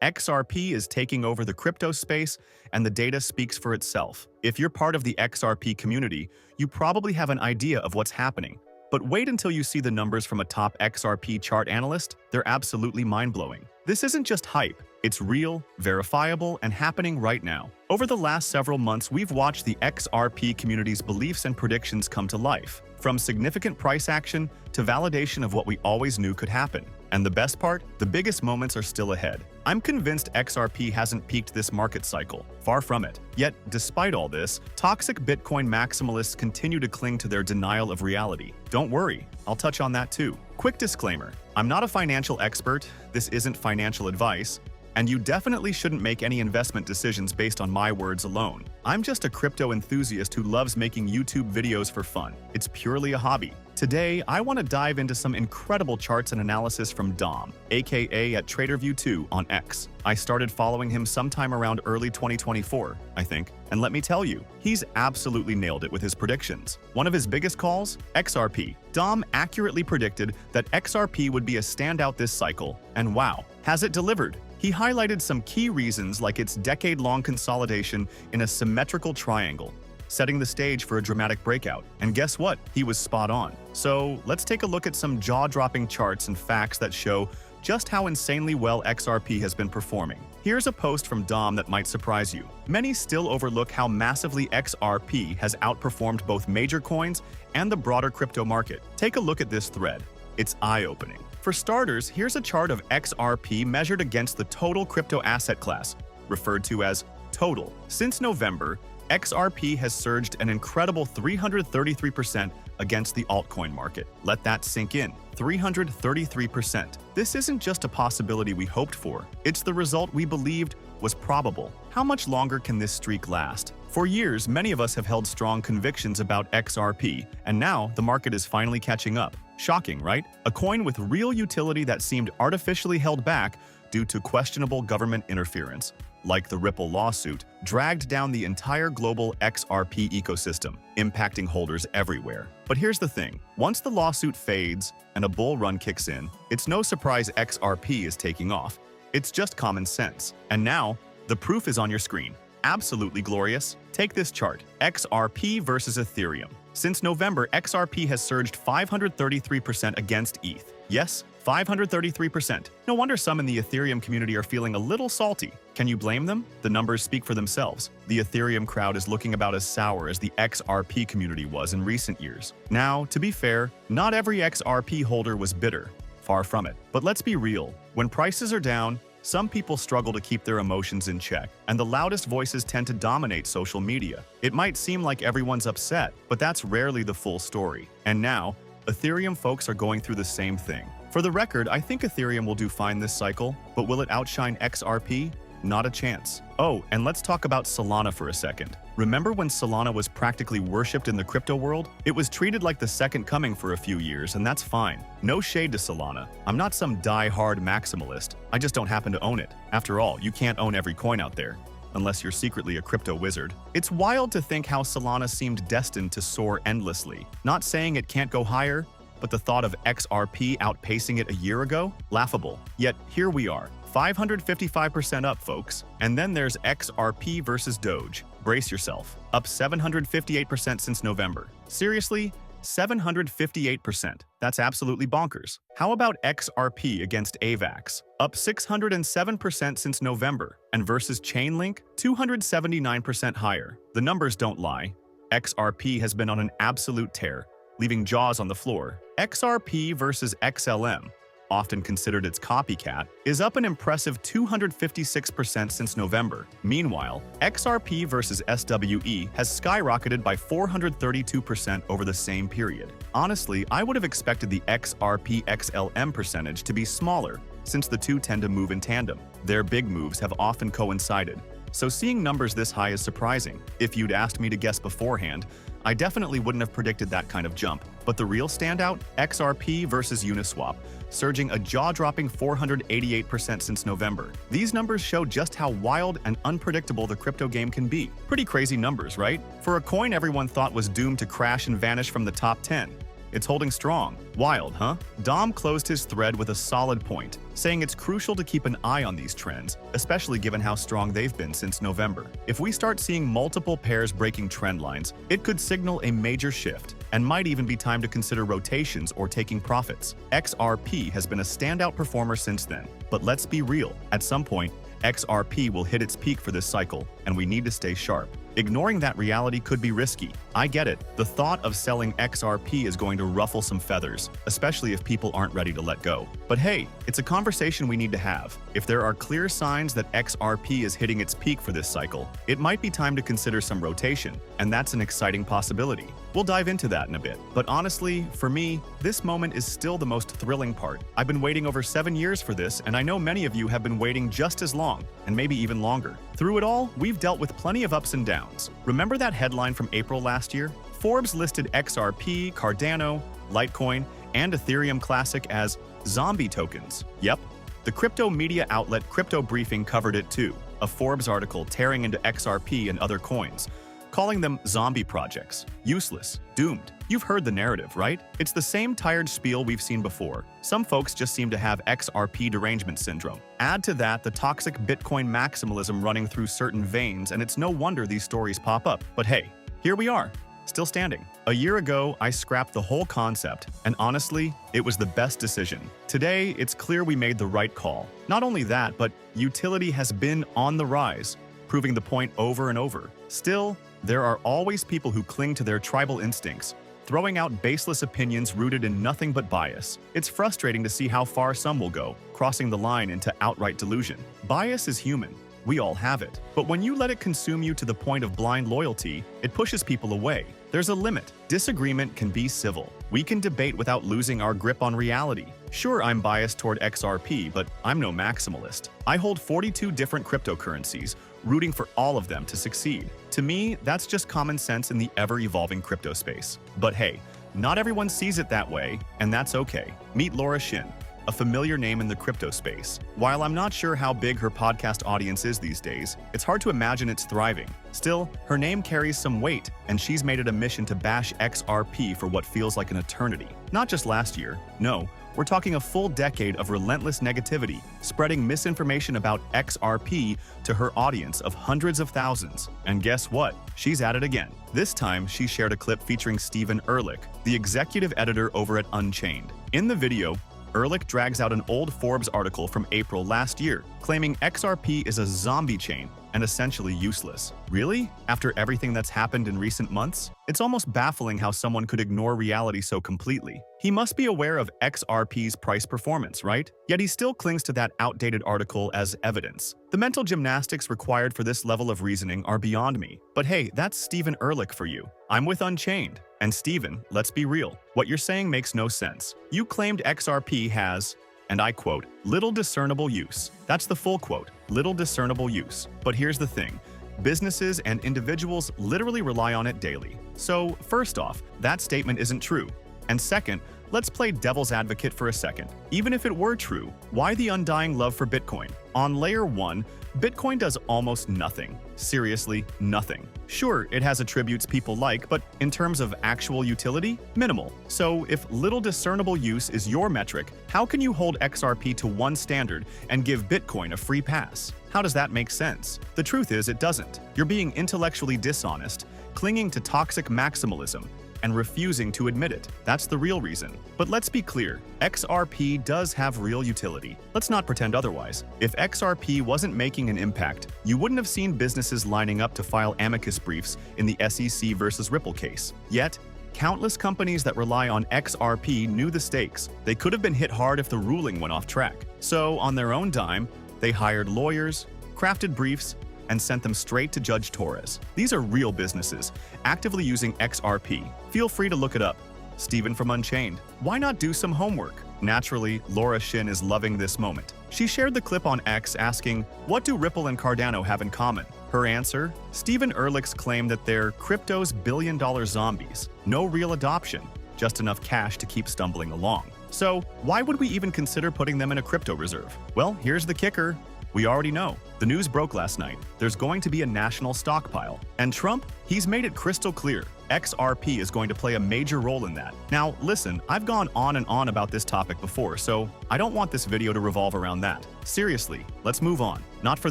XRP is taking over the crypto space, and the data speaks for itself. If you're part of the XRP community, you probably have an idea of what's happening. But wait until you see the numbers from a top XRP chart analyst. They're absolutely mind-blowing. This isn't just hype. It's real, verifiable, and happening right now. Over the last several months, we've watched the XRP community's beliefs and predictions come to life, from significant price action to validation of what we always knew could happen. And the best part? The biggest moments are still ahead. I'm convinced XRP hasn't peaked this market cycle. Far from it. Yet, despite all this, toxic Bitcoin maximalists continue to cling to their denial of reality. Don't worry, I'll touch on that too. Quick disclaimer, I'm not a financial expert, this isn't financial advice, and you definitely shouldn't make any investment decisions based on my words alone. I'm just a crypto enthusiast who loves making YouTube videos for fun. It's purely a hobby. Today, I want to dive into some incredible charts and analysis from Dom, aka at TraderView2 on X. I started following him sometime around early 2024, I think, and let me tell you, he's absolutely nailed it with his predictions. One of his biggest calls? XRP. Dom accurately predicted that XRP would be a standout this cycle, and wow, has it delivered? He highlighted some key reasons like its decade-long consolidation in a symmetrical triangle, setting the stage for a dramatic breakout. And guess what? He was spot on. So let's take a look at some jaw-dropping charts and facts that show just how insanely well XRP has been performing. Here's a post from Dom that might surprise you. Many still overlook how massively XRP has outperformed both major coins and the broader crypto market. Take a look at this thread. It's eye-opening. For starters, here's a chart of XRP measured against the total crypto asset class, referred to as total. Since November, XRP has surged an incredible 333% against the altcoin market. Let that sink in. 333%. This isn't just a possibility we hoped for. It's the result we believed was probable. How much longer can this streak last? For years, many of us have held strong convictions about XRP, and now the market is finally catching up. Shocking, right? A coin with real utility that seemed artificially held back due to questionable government interference, like the Ripple lawsuit, dragged down the entire global XRP ecosystem, impacting holders everywhere. But here's the thing. Once the lawsuit fades and a bull run kicks in, it's no surprise XRP is taking off. It's just common sense. And now, the proof is on your screen. Absolutely glorious. Take this chart. XRP versus Ethereum. Since November, XRP has surged 533% against ETH. Yes, 533%. No wonder some in the Ethereum community are feeling a little salty. Can you blame them? The numbers speak for themselves. The Ethereum crowd is looking about as sour as the XRP community was in recent years. Now, to be fair, not every XRP holder was bitter. Far from it. But let's be real. When prices are down, some people struggle to keep their emotions in check, and the loudest voices tend to dominate social media. It might seem like everyone's upset, but that's rarely the full story. And now, Ethereum folks are going through the same thing. For the record, I think Ethereum will do fine this cycle, but will it outshine XRP? Not a chance. Oh, and let's talk about Solana for a second. Remember when Solana was practically worshipped in the crypto world? It was treated like the second coming for a few years, and that's fine. No shade to Solana. I'm not some die-hard maximalist. I just don't happen to own it. After all, you can't own every coin out there, unless you're secretly a crypto wizard. It's wild to think how Solana seemed destined to soar endlessly. Not saying it can't go higher, but the thought of XRP outpacing it a year ago? Laughable. Yet here we are. 555% up, folks. And then there's XRP versus Doge. Brace yourself. Up 758% since November. Seriously? 758%. That's absolutely bonkers. How about XRP against AVAX? Up 607% since November. And versus Chainlink? 279% higher. The numbers don't lie. XRP has been on an absolute tear, leaving jaws on the floor. XRP versus XLM, often considered its copycat, is up an impressive 256% since November. Meanwhile, XRP versus SWE has skyrocketed by 432% over the same period. Honestly, I would have expected the XRP XLM percentage to be smaller, since the two tend to move in tandem. Their big moves have often coincided, so seeing numbers this high is surprising. If you'd asked me to guess beforehand, I definitely wouldn't have predicted that kind of jump. But the real standout? XRP versus Uniswap, surging a jaw-dropping 488% since November. These numbers show just how wild and unpredictable the crypto game can be. Pretty crazy numbers, right? For a coin everyone thought was doomed to crash and vanish from the top 10, it's holding strong. Wild, huh? Dom closed his thread with a solid point, saying it's crucial to keep an eye on these trends, especially given how strong they've been since November. If we start seeing multiple pairs breaking trend lines, it could signal a major shift, and might even be time to consider rotations or taking profits. XRP has been a standout performer since then, but let's be real, at some point, XRP will hit its peak for this cycle, and we need to stay sharp. Ignoring that reality could be risky. I get it. The thought of selling XRP is going to ruffle some feathers, especially if people aren't ready to let go. But hey, it's a conversation we need to have. If there are clear signs that XRP is hitting its peak for this cycle, it might be time to consider some rotation, and that's an exciting possibility. We'll dive into that in a bit. But honestly, for me, this moment is still the most thrilling part. I've been waiting over 7 years for this, and I know many of you have been waiting just as long, and maybe even longer. Through it all, we've dealt with plenty of ups and downs. Remember that headline from April last year? Forbes listed XRP, Cardano, Litecoin, and Ethereum Classic as zombie tokens. Yep, the crypto media outlet Crypto Briefing covered it too, a Forbes article tearing into XRP and other coins, calling them zombie projects, useless, doomed. You've heard the narrative, right? It's the same tired spiel we've seen before. Some folks just seem to have XRP derangement syndrome. Add to that the toxic Bitcoin maximalism running through certain veins, and it's no wonder these stories pop up. But hey, here we are, still standing. A year ago, I scrapped the whole concept, and honestly, it was the best decision. Today, it's clear we made the right call. Not only that, but utility has been on the rise, proving the point over and over. Still, there are always people who cling to their tribal instincts, throwing out baseless opinions rooted in nothing but bias. It's frustrating to see how far some will go, crossing the line into outright delusion. Bias is human. We all have it. But when you let it consume you to the point of blind loyalty, it pushes people away. There's a limit. Disagreement can be civil. We can debate without losing our grip on reality. Sure, I'm biased toward XRP, but I'm no maximalist. I hold 42 different cryptocurrencies, rooting for all of them to succeed. To me, that's just common sense in the ever-evolving crypto space. But hey, not everyone sees it that way, and that's okay. Meet Laura Shin, a familiar name in the crypto space. While I'm not sure how big her podcast audience is these days, it's hard to imagine it's thriving. Still, her name carries some weight, and she's made it a mission to bash XRP for what feels like an eternity. Not just last year, no. We're talking a full decade of relentless negativity, spreading misinformation about XRP to her audience of hundreds of thousands. And guess what? She's at it again. This time, she shared a clip featuring Stephen Ehrlich, the executive editor over at Unchained. In the video, Ehrlich drags out an old Forbes article from April last year, claiming XRP is a zombie chain and essentially useless. Really? After everything that's happened in recent months? It's almost baffling how someone could ignore reality so completely. He must be aware of XRP's price performance, right? Yet he still clings to that outdated article as evidence. The mental gymnastics required for this level of reasoning are beyond me. But hey, that's Stephen Ehrlich for you. I'm with Unchained. And Stephen, let's be real. What you're saying makes no sense. You claimed XRP has, and I quote, little discernible use. That's the full quote, little discernible use. But here's the thing. Businesses and individuals literally rely on it daily. So, first off, that statement isn't true. And second, let's play devil's advocate for a second. Even if it were true, why the undying love for Bitcoin? On layer 1, Bitcoin does almost nothing. Seriously, nothing. Sure, it has attributes people like, but in terms of actual utility, minimal. So if little discernible use is your metric, how can you hold XRP to one standard and give Bitcoin a free pass? How does that make sense? The truth is, it doesn't. You're being intellectually dishonest, clinging to toxic maximalism, and refusing to admit it. That's the real reason. But let's be clear, XRP does have real utility. Let's not pretend otherwise. If XRP wasn't making an impact, you wouldn't have seen businesses lining up to file amicus briefs in the SEC versus Ripple case. Yet, countless companies that rely on XRP knew the stakes. They could have been hit hard if the ruling went off track. So, on their own dime, they hired lawyers, crafted briefs, and sent them straight to Judge Torres. These are real businesses, actively using XRP. Feel free to look it up. Stephen from Unchained. Why not do some homework? Naturally, Laura Shin is loving this moment. She shared the clip on X asking, what do Ripple and Cardano have in common? Her answer? Stephen Ehrlich's claim that they're crypto's billion-dollar zombies. No real adoption, just enough cash to keep stumbling along. So, why would we even consider putting them in a crypto reserve? Well, here's the kicker. We already know. The news broke last night. There's going to be a national stockpile. And Trump, he's made it crystal clear. XRP is going to play a major role in that. Now, listen, I've gone on and on about this topic before, so I don't want this video to revolve around that. Seriously, let's move on. Not for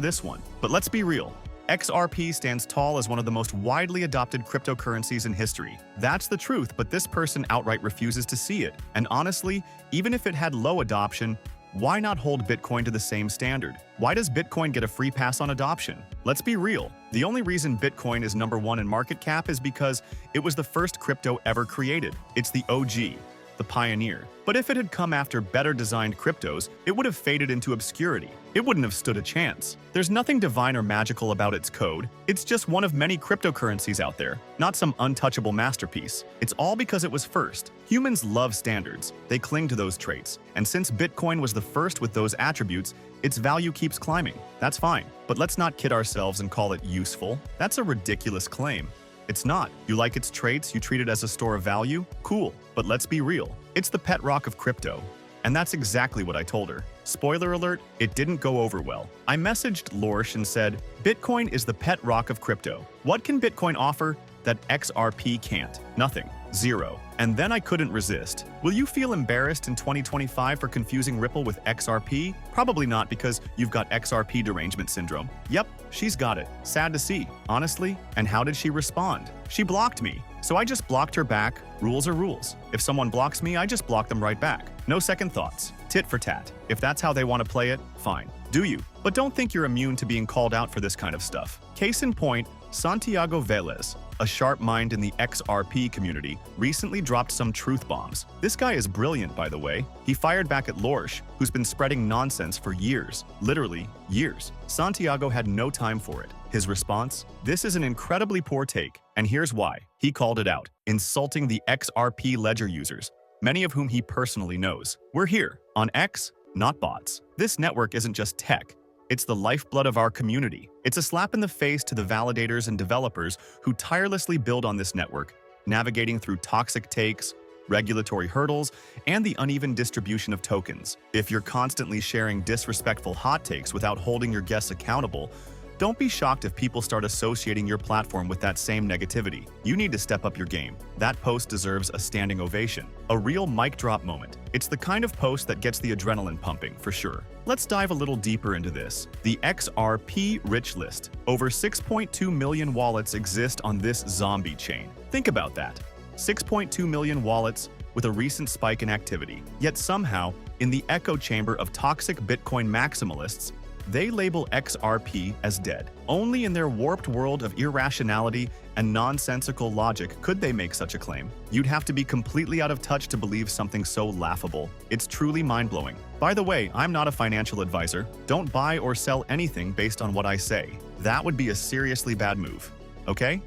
this one. But let's be real. XRP stands tall as one of the most widely adopted cryptocurrencies in history. That's the truth, but this person outright refuses to see it. And honestly, even if it had low adoption, why not hold Bitcoin to the same standard? Why does Bitcoin get a free pass on adoption? Let's be real. The only reason Bitcoin is #1 in market cap is because it was the first crypto ever created. It's the OG, the pioneer. But if it had come after better designed cryptos, it would have faded into obscurity. It wouldn't have stood a chance. There's nothing divine or magical about its code. It's just one of many cryptocurrencies out there, not some untouchable masterpiece. It's all because it was first. Humans love standards. They cling to those traits. And since Bitcoin was the first with those attributes, its value keeps climbing. That's fine. But let's not kid ourselves and call it useful. That's a ridiculous claim. It's not. You like its traits, you treat it as a store of value? Cool. But let's be real. It's the pet rock of crypto. And that's exactly what I told her. Spoiler alert, it didn't go over well. I messaged Lorsh and said, Bitcoin is the pet rock of crypto. What can Bitcoin offer that XRP can't? Nothing. Zero. And then I couldn't resist. Will you feel embarrassed in 2025 for confusing Ripple with XRP? Probably not, because you've got XRP derangement syndrome. Yep, she's got it. Sad to see, honestly. And how did she respond? She blocked me. So I just blocked her back. Rules are rules. If someone blocks me, I just block them right back. No second thoughts. Tit for tat. If that's how they want to play it, fine. Do you? But don't think you're immune to being called out for this kind of stuff. Case in point, Santiago Velez, a sharp mind in the XRP community, recently dropped some truth bombs. This guy is brilliant, by the way. He fired back at Lorsh, who's been spreading nonsense for years. Literally, years. Santiago had no time for it. His response? This is an incredibly poor take, and here's why. He called it out, insulting the XRP ledger users, many of whom he personally knows. We're here, on X, not bots. This network isn't just tech. It's the lifeblood of our community. It's a slap in the face to the validators and developers who tirelessly build on this network, navigating through toxic takes, regulatory hurdles, and the uneven distribution of tokens. If you're constantly sharing disrespectful hot takes without holding your guests accountable, don't be shocked if people start associating your platform with that same negativity. You need to step up your game. That post deserves a standing ovation. A real mic drop moment. It's the kind of post that gets the adrenaline pumping, for sure. Let's dive a little deeper into this. The XRP rich list. Over 6.2 million wallets exist on this zombie chain. Think about that. 6.2 million wallets with a recent spike in activity. Yet somehow, in the echo chamber of toxic Bitcoin maximalists, they label XRP as dead. Only in their warped world of irrationality and nonsensical logic could they make such a claim. You'd have to be completely out of touch to believe something so laughable. It's truly mind-blowing. By the way, I'm not a financial advisor. Don't buy or sell anything based on what I say. That would be a seriously bad move. Okay?